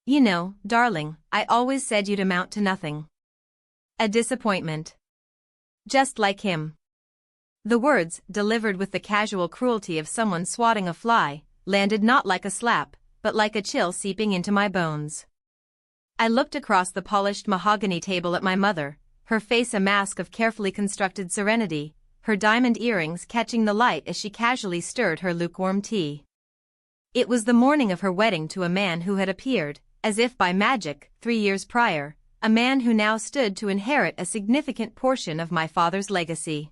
You know, darling, I always said you'd amount to nothing. A disappointment. Just like him. The words, delivered with the casual cruelty of someone swatting a fly, landed not like a slap, but like a chill seeping into my bones. I looked across the polished mahogany table at my mother, her face a mask of carefully constructed serenity, her diamond earrings catching the light as she casually stirred her lukewarm tea. It was the morning of her wedding to a man who had appeared, as if by magic, 3 years prior, a man who now stood to inherit a significant portion of my father's legacy.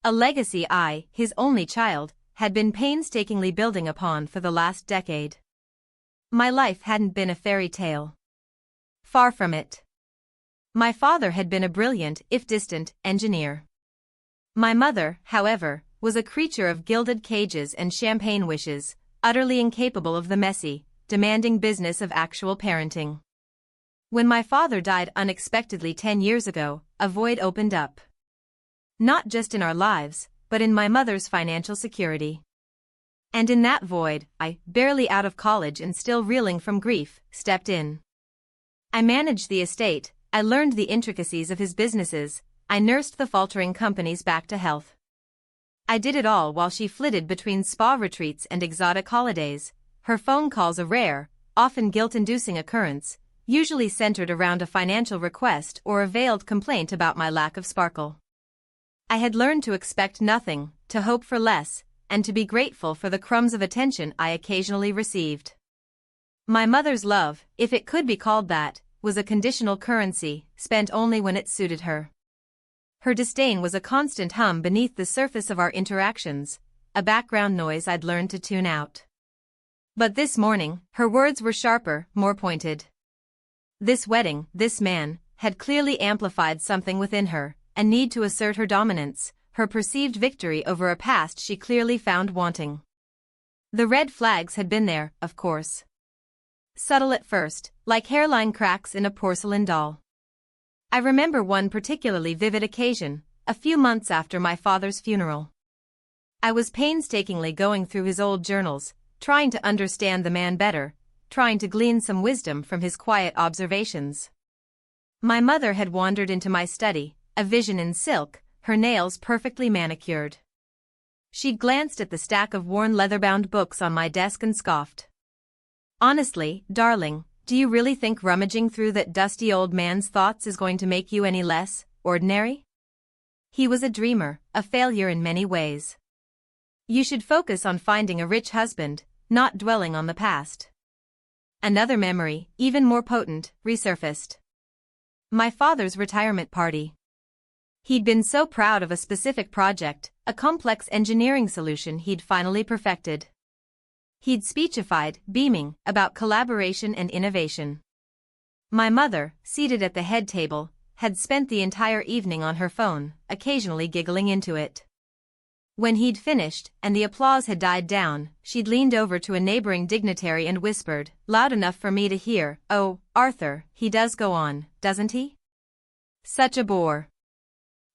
A legacy I, his only child, had been painstakingly building upon for the last decade. My life hadn't been a fairy tale. Far from it. My father had been a brilliant, if distant, engineer. My mother, however, was a creature of gilded cages and champagne wishes, utterly incapable of the messy, demanding business of actual parenting. When my father died unexpectedly 10 years ago, a void opened up. Not just in our lives, but in my mother's financial security. And in that void, I, barely out of college and still reeling from grief, stepped in. I managed the estate, I learned the intricacies of his businesses, I nursed the faltering companies back to health. I did it all while she flitted between spa retreats and exotic holidays, her phone calls a rare, often guilt-inducing occurrence, usually centered around a financial request or a veiled complaint about my lack of sparkle. I had learned to expect nothing, to hope for less, and to be grateful for the crumbs of attention I occasionally received. My mother's love, if it could be called that, was a conditional currency, spent only when it suited her. Her disdain was a constant hum beneath the surface of our interactions, a background noise I'd learned to tune out. But this morning, her words were sharper, more pointed. This wedding, this man, had clearly amplified something within her, a need to assert her dominance, her perceived victory over a past she clearly found wanting. The red flags had been there, of course. Subtle at first, like hairline cracks in a porcelain doll. I remember one particularly vivid occasion, a few months after my father's funeral. I was painstakingly going through his old journals, trying to understand the man better, trying to glean some wisdom from his quiet observations. My mother had wandered into my study, a vision in silk, her nails perfectly manicured. She'd glanced at the stack of worn leather-bound books on my desk and scoffed. Honestly, darling, do you really think rummaging through that dusty old man's thoughts is going to make you any less ordinary? He was a dreamer, a failure in many ways. You should focus on finding a rich husband, not dwelling on the past. Another memory, even more potent, resurfaced. My father's retirement party. He'd been so proud of a specific project, a complex engineering solution he'd finally perfected. He'd speechified, beaming, about collaboration and innovation. My mother, seated at the head table, had spent the entire evening on her phone, occasionally giggling into it. When he'd finished, and the applause had died down, she'd leaned over to a neighboring dignitary and whispered, loud enough for me to hear, "Oh, Arthur, he does go on, doesn't he? Such a bore.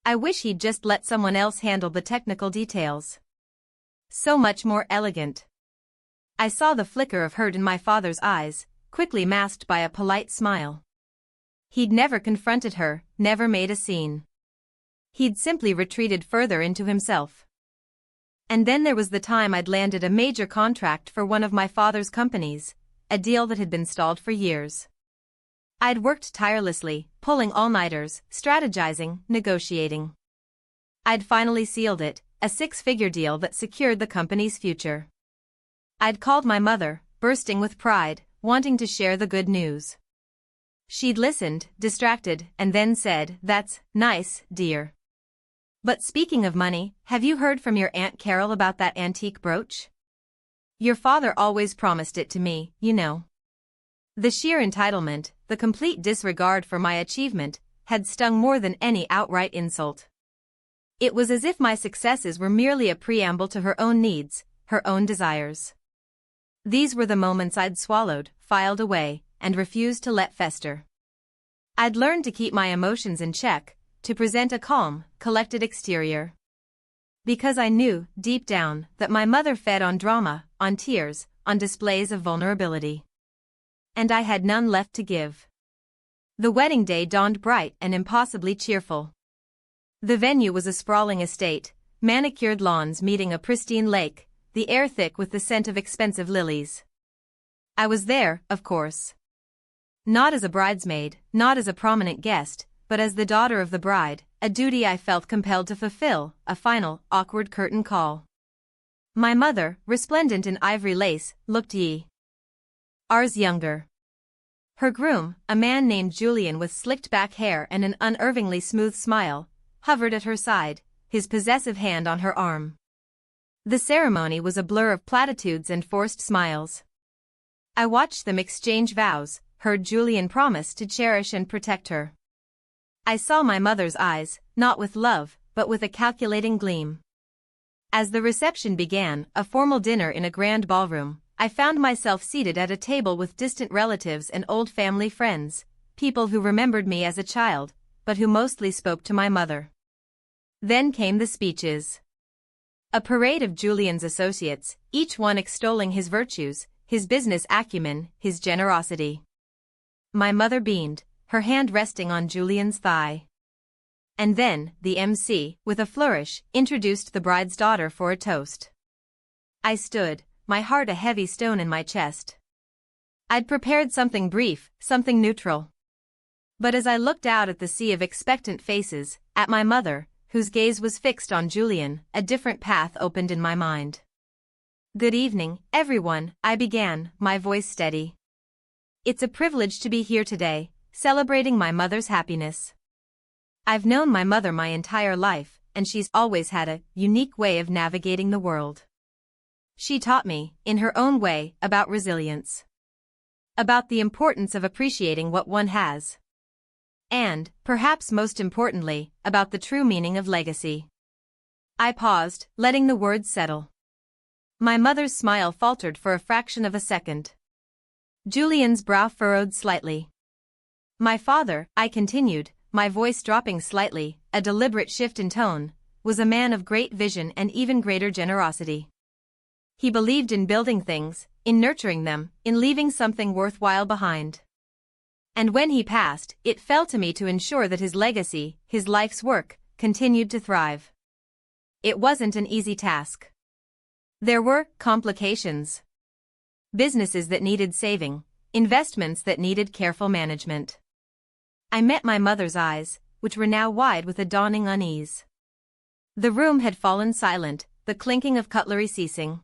I wish he'd just let someone else handle the technical details. So much more elegant." I saw the flicker of hurt in my father's eyes, quickly masked by a polite smile. He'd never confronted her, never made a scene. He'd simply retreated further into himself. And then there was the time I'd landed a major contract for one of my father's companies, a deal that had been stalled for years. I'd worked tirelessly, pulling all-nighters, strategizing, negotiating. I'd finally sealed it, a 6-figure deal that secured the company's future. I'd called my mother, bursting with pride, wanting to share the good news. She'd listened, distracted, and then said, "That's nice, dear. But speaking of money, have you heard from your Aunt Carol about that antique brooch? Your father always promised it to me, you know." The sheer entitlement, the complete disregard for my achievement, had stung more than any outright insult. It was as if my successes were merely a preamble to her own needs, her own desires. These were the moments I'd swallowed, filed away, and refused to let fester. I'd learned to keep my emotions in check, to present a calm, collected exterior. Because I knew, deep down, that my mother fed on drama, on tears, on displays of vulnerability. and I had none left to give. The wedding day dawned bright and impossibly cheerful. The venue was a sprawling estate, manicured lawns meeting a pristine lake, the air thick with the scent of expensive lilies. I was there, of course. Not as a bridesmaid, not as a prominent guest, but as the daughter of the bride, a duty I felt compelled to fulfill, a final, awkward curtain call. My mother, resplendent in ivory lace, looked years younger. Her groom, a man named Julian with slicked back hair and an unervingly smooth smile, hovered at her side, his possessive hand on her arm. The ceremony was a blur of platitudes and forced smiles. I watched them exchange vows, heard Julian promise to cherish and protect her. I saw my mother's eyes, not with love, but with a calculating gleam. As the reception began, a formal dinner in a grand ballroom, I found myself seated at a table with distant relatives and old family friends, people who remembered me as a child, but who mostly spoke to my mother. Then came the speeches. A parade of Julian's associates, each one extolling his virtues, his business acumen, his generosity. My mother beamed, her hand resting on Julian's thigh. And then, the MC, with a flourish, introduced the bride's daughter for a toast. I stood, my heart a heavy stone in my chest. I'd prepared something brief, something neutral. But as I looked out at the sea of expectant faces, at my mother, whose gaze was fixed on Julian, a different path opened in my mind. Good evening, everyone, I began, my voice steady. It's a privilege to be here today, celebrating my mother's happiness. I've known my mother my entire life, and she's always had a unique way of navigating the world. She taught me, in her own way, about resilience. About the importance of appreciating what one has. And, perhaps most importantly, about the true meaning of legacy. I paused, letting the words settle. My mother's smile faltered for a fraction of a second. Julian's brow furrowed slightly. My father, I continued, my voice dropping slightly, a deliberate shift in tone, was a man of great vision and even greater generosity. He believed in building things, in nurturing them, in leaving something worthwhile behind. And when he passed, it fell to me to ensure that his legacy, his life's work, continued to thrive. It wasn't an easy task. There were complications. Businesses that needed saving, investments that needed careful management. I met my mother's eyes, which were now wide with a dawning unease. The room had fallen silent, the clinking of cutlery ceasing.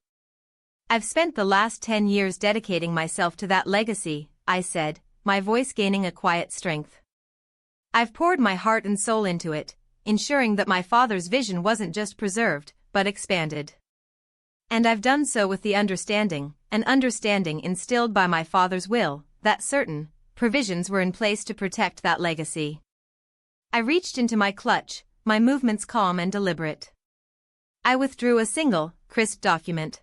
I've spent the last 10 years dedicating myself to that legacy, I said, my voice gaining a quiet strength. I've poured my heart and soul into it, ensuring that my father's vision wasn't just preserved, but expanded. And I've done so with the understanding, an understanding instilled by my father's will, that certain provisions were in place to protect that legacy. I reached into my clutch, my movements calm and deliberate. I withdrew a single, crisp document.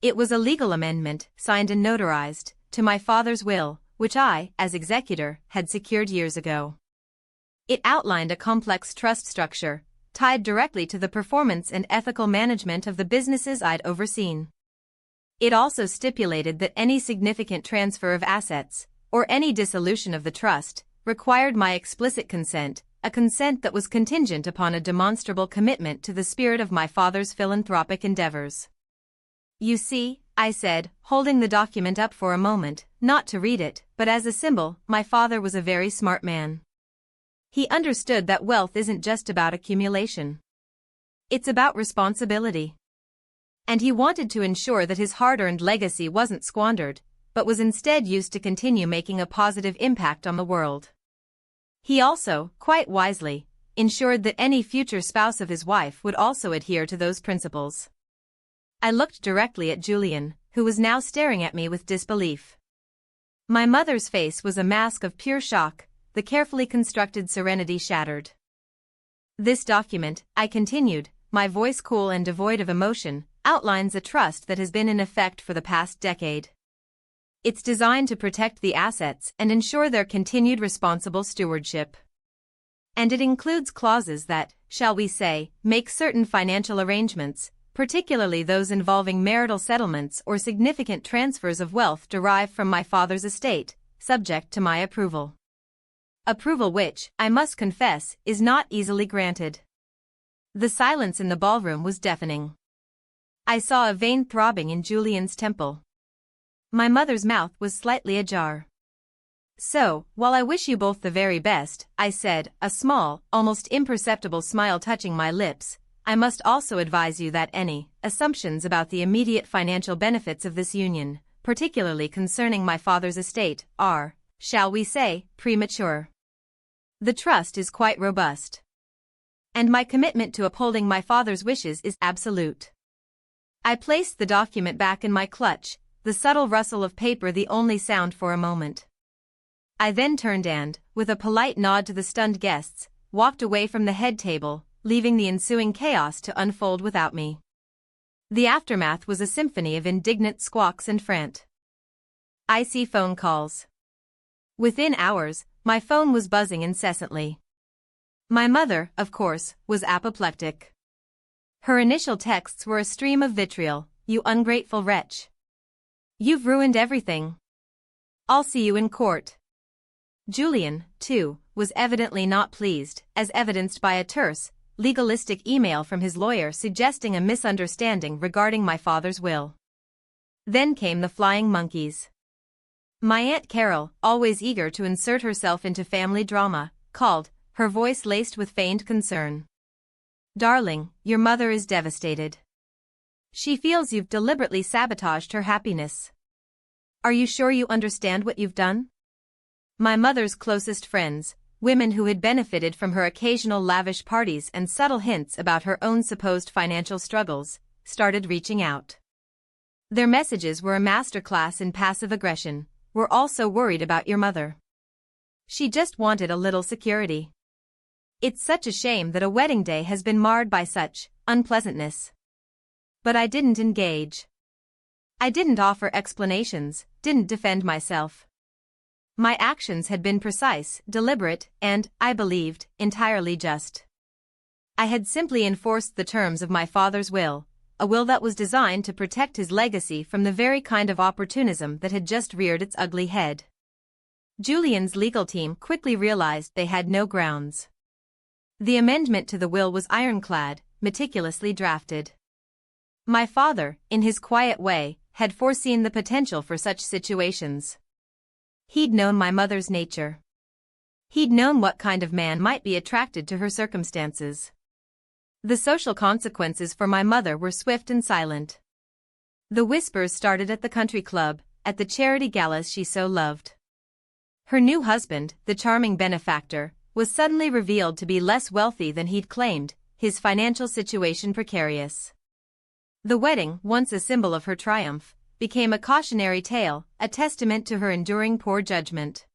It was a legal amendment, signed and notarized, to my father's will, which I, as executor, had secured years ago. It outlined a complex trust structure, tied directly to the performance and ethical management of the businesses I'd overseen. It also stipulated that any significant transfer of assets, or any dissolution of the trust, required my explicit consent, a consent that was contingent upon a demonstrable commitment to the spirit of my father's philanthropic endeavors. You see, I said, holding the document up for a moment, not to read it, but as a symbol, my father was a very smart man. He understood that wealth isn't just about accumulation. It's about responsibility. And he wanted to ensure that his hard-earned legacy wasn't squandered, but was instead used to continue making a positive impact on the world. He also, quite wisely, ensured that any future spouse of his wife would also adhere to those principles. I looked directly at Julian, who was now staring at me with disbelief. My mother's face was a mask of pure shock, the carefully constructed serenity shattered. This document, I continued, my voice cool and devoid of emotion, outlines a trust that has been in effect for the past decade. It's designed to protect the assets and ensure their continued responsible stewardship. And it includes clauses that, shall we say, make certain financial arrangements, particularly those involving marital settlements or significant transfers of wealth derived from my father's estate, subject to my approval. Approval which, I must confess, is not easily granted. The silence in the ballroom was deafening. I saw a vein throbbing in Julian's temple. My mother's mouth was slightly ajar. "So, while I wish you both the very best," I said, a small, almost imperceptible smile touching my lips, "I must also advise you that any assumptions about the immediate financial benefits of this union, particularly concerning my father's estate, are, shall we say, premature. The trust is quite robust. And my commitment to upholding my father's wishes is absolute." I placed the document back in my clutch, the subtle rustle of paper the only sound for a moment. I then turned and, with a polite nod to the stunned guests, walked away from the head table, leaving the ensuing chaos to unfold without me. The aftermath was a symphony of indignant squawks and frant. Icy phone calls. Within hours, my phone was buzzing incessantly. My mother, of course, was apoplectic. Her initial texts were a stream of vitriol. "You ungrateful wretch. You've ruined everything. I'll see you in court." Julian, too, was evidently not pleased, as evidenced by a terse, legalistic email from his lawyer suggesting a misunderstanding regarding my father's will. Then came the flying monkeys. My Aunt Carol, always eager to insert herself into family drama, called, her voice laced with feigned concern. "Darling, your mother is devastated. She feels you've deliberately sabotaged her happiness. Are you sure you understand what you've done?" My mother's closest friends, women who had benefited from her occasional lavish parties and subtle hints about her own supposed financial struggles, started reaching out. Their messages were a masterclass in passive aggression. "We're all so worried about your mother. She just wanted a little security. It's such a shame that a wedding day has been marred by such unpleasantness." But I didn't engage. I didn't offer explanations, didn't defend myself. My actions had been precise, deliberate, and, I believed, entirely just. I had simply enforced the terms of my father's will, a will that was designed to protect his legacy from the very kind of opportunism that had just reared its ugly head. Julian's legal team quickly realized they had no grounds. The amendment to the will was ironclad, meticulously drafted. My father, in his quiet way, had foreseen the potential for such situations. He'd known my mother's nature. He'd known what kind of man might be attracted to her circumstances. The social consequences for my mother were swift and silent. The whispers started at the country club, at the charity galas she so loved. Her new husband, the charming benefactor, was suddenly revealed to be less wealthy than he'd claimed, his financial situation precarious. The wedding, once a symbol of her triumph, became a cautionary tale, a testament to her enduring poor judgment.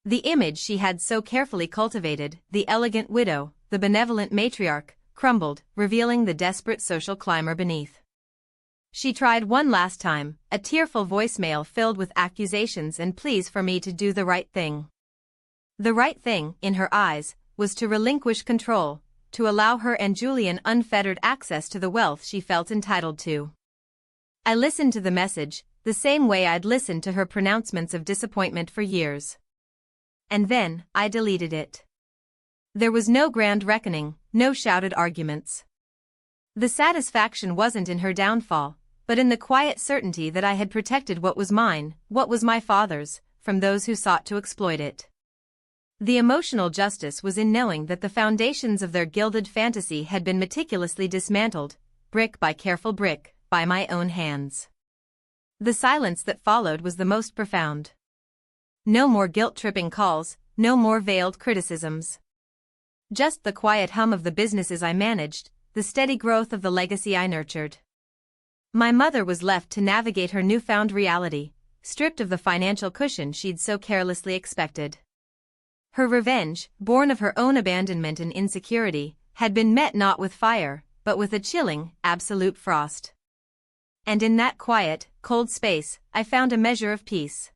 The image she had so carefully cultivated, the elegant widow, the benevolent matriarch, crumbled, revealing the desperate social climber beneath. She tried one last time, a tearful voicemail filled with accusations and pleas for me to do the right thing. The right thing, in her eyes, was to relinquish control, to allow her and Julian unfettered access to the wealth she felt entitled to. I listened to the message, the same way I'd listened to her pronouncements of disappointment for years. And then, I deleted it. There was no grand reckoning, no shouted arguments. The satisfaction wasn't in her downfall, but in the quiet certainty that I had protected what was mine, what was my father's, from those who sought to exploit it. The emotional justice was in knowing that the foundations of their gilded fantasy had been meticulously dismantled, brick by careful brick, by my own hands. The silence that followed was the most profound. No more guilt-tripping calls, no more veiled criticisms. Just the quiet hum of the businesses I managed, the steady growth of the legacy I nurtured. My mother was left to navigate her newfound reality, stripped of the financial cushion she'd so carelessly expected. Her revenge, born of her own abandonment and insecurity, had been met not with fire, but with a chilling, absolute frost. And in that quiet, cold space, I found a measure of peace.